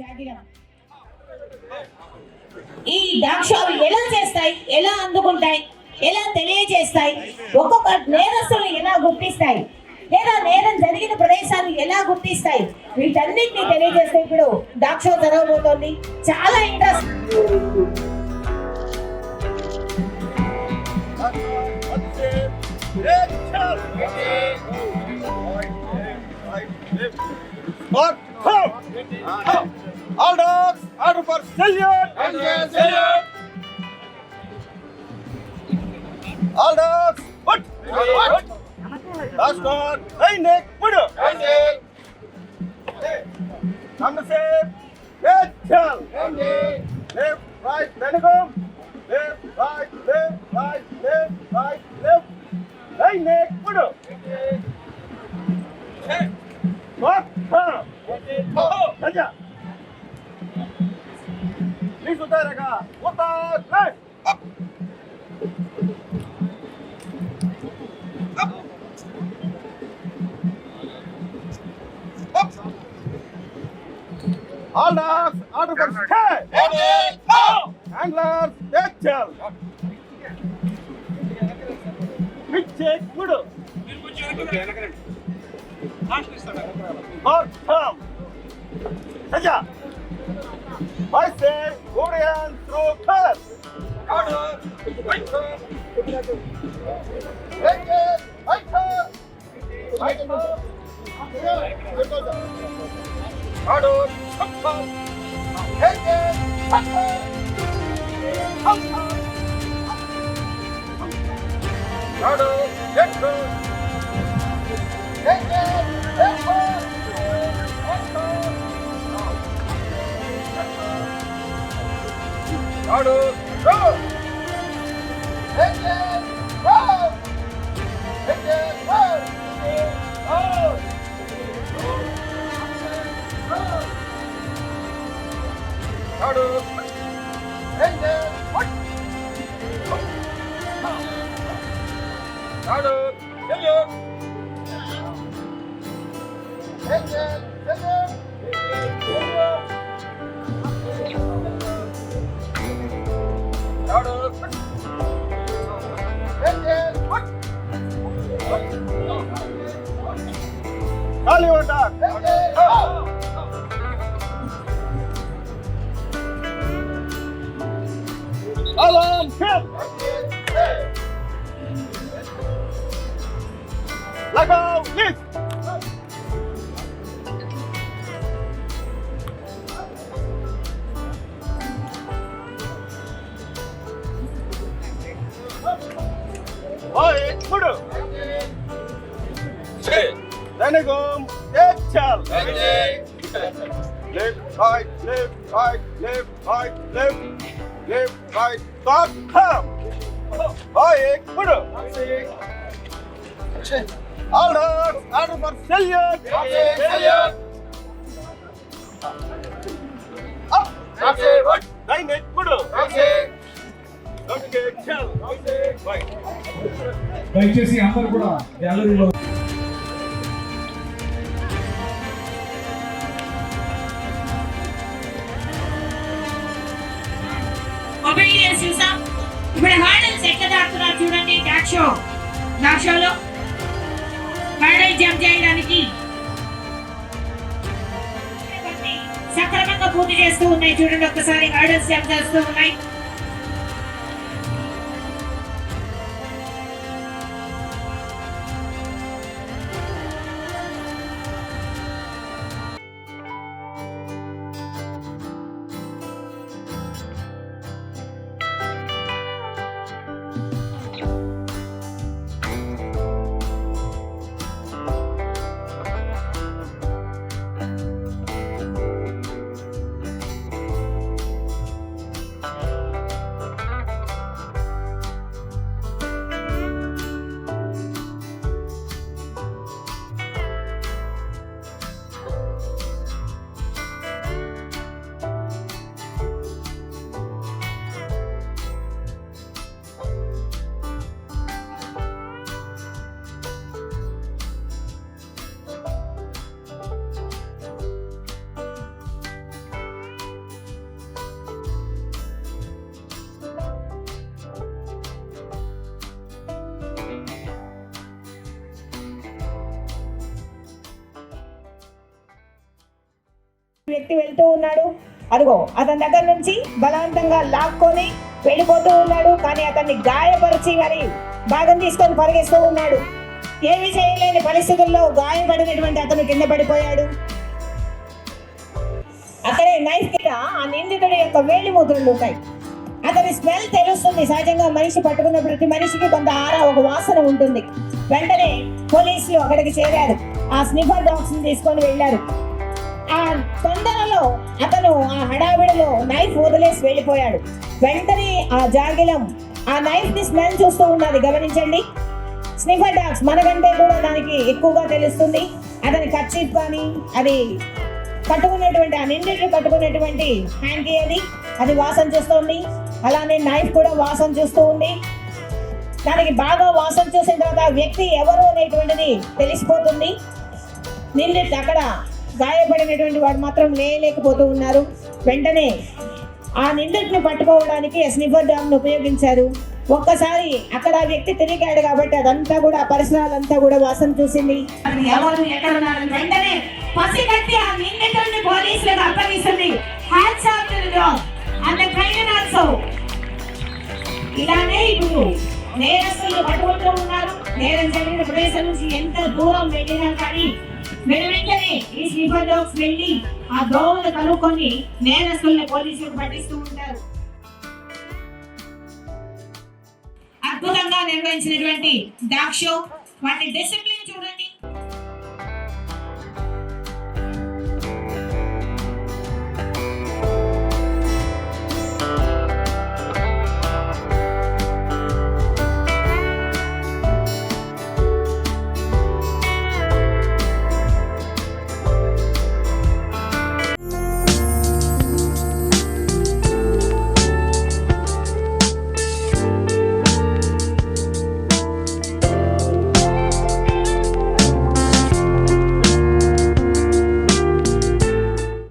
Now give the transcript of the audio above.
జాగిరం. ఈ దాక్షాలు ఎలా చేస్తాయి, ఎలా అందుకుంటాయి, ఎలా తెలియజేస్తాయి, ఒక్కొక్క నేరస్తులు ఎలా గుర్తిస్తాయి, లేదా నేరం జరిగిన ప్రదేశాన్ని ఎలా గుర్తిస్తాయి, వీటన్నిటిని తెలియజేస్తే ఇప్పుడు దాక్ష జరగబోతోంది. చాలా interest. All dogs, order for salute. Salute. All dogs, put. Last one, right neck, put up. Come to save. Good job. Left, right, let it go. Left, right, left, right, left, right, left. Right neck, put up. What? Raja. Please utarega. Utar. Left. Up. Up. Up. All dogs, order for stay. Handlers, take charge. Big check, good. Or come. Raja. I say, Korean through color. Order. Right turn. Take it. Right turn. Right turn. Order. Up turn. Take it. Up turn. Up turn. Order. Get turn. Take it. Take turn. Up turn. Order. Go. Take it. Go. Take it. Go. Go. Order. Take it. What? Order. Salute. Take it. Salute. Order. Take it. What? Call your dog. Take it. Go. Alarm, hit! Let go, lift! Oi, put up! Then I go, get child! Left, right, left, right, left, right, left. Left, right, stop, come. Oi, put up. All dogs, order for salute. Salute. Up. Right neck, put up. Okay, chill. Right. దయచేసి అందరూ కూడా గ్యాలరీలో obedience చూసాం. ఇప్పుడు hurdles ఎట్లా దాటుతున్నారు చూడండి. డాక్షోలో hurdle jump చేయడానికి సక్రమంగా పూర్తి చేస్తూ ఉన్నాయి. చూడండి ఒక్కసారి హర్డల్స్ జంప్ చేస్తూ ఉన్నాయి. వ్యక్తి వెళ్తూ ఉన్నాడు. అదిగో అతని దగ్గర నుంచి బలవంతంగా లాక్కొని వెళ్ళిపోతూ ఉన్నాడు. కానీ అతన్ని గాయపరిచి మరి భాగం తీసుకొని పరిగెస్తూ ఉన్నాడు. ఏమి చేయలేని పరిస్థితుల్లో గాయపడినటువంటి అతను కింద పడిపోయాడు. అక్కడే నైఫ్ కింద ఆ నిందితుడి యొక్క వేలి ముద్రలు ఉంటాయి. అతని స్మెల్ తెలుస్తుంది. సహజంగా మనిషి పట్టుకున్న ప్రతి మనిషికి కొంత ఒక వాసన ఉంటుంది. వెంటనే పోలీసులు అక్కడికి చేరారు. ఆ స్నిఫర్ డాగ్స్ ని తీసుకొని వెళ్ళారు. ఆ తొందరలో అతను ఆ హడావిడిలో నైఫ్ వదిలేసి వెళ్ళిపోయాడు. వెంటనే ఆ జాగిలం ఆ నైఫ్ ని స్మెల్ చూస్తూ ఉన్నది. గమనించండి, స్నిఫర్ డాగ్స్ మనకంటే కూడా దానికి ఎక్కువగా తెలుస్తుంది. అతని కర్చీఫ్ కానీ అది కట్టుకున్నటువంటి ఆ నిందితుడు కట్టుకున్నటువంటి హ్యాంకీ అది వాసన చూస్తుంది. అలానే నైఫ్ కూడా వాసన చూస్తూ ఉంది. దానికి బాగా వాసన చూసిన తర్వాత ఆ వ్యక్తి ఎవరు అనేటువంటిది తెలిసిపోతుంది. నిందితుడు అక్కడ గాయపడినటువంటి వాడు మాత్రం లేకపోతూ ఉన్నారు. వెంటనే ఆ నిందితుడిని పట్టుకోవడానికి స్నిఫర్ డాగ్ ను ఉపయోగించారు. ఒక్కసారి అక్కడ ఆ వ్యక్తి తిరిగాడు కాబట్టి అదంతా కూడా పరిసరాలంతా కూడా వాసన చూసింది. ఎవరు ఎక్కడ ఉన్నారు వెంటనే పసిగట్టి ఆ నిందితుడిని పోలీసులకు అప్పగిస్తుంది. Hands off to the dog and the trainer also. ఇలానే ఇప్పుడు నేరస్తులు పట్టుకుంటూ ఉన్నారు. నేరం జరిగిన ప్రదేశం నుంచి ఎంత దూరం వెళ్ళినా కానీ వెంటనే ఈ స్నిఫర్ డాగ్స్ వెళ్ళి ఆ దోమలు కనుక్కొని నేరస్తుల్ని పోలీసులకు పట్టిస్తూ ఉంటారు. అద్భుతంగా నిర్వహించినటువంటి డాగ్ షో వాటి డిసిప్లిన్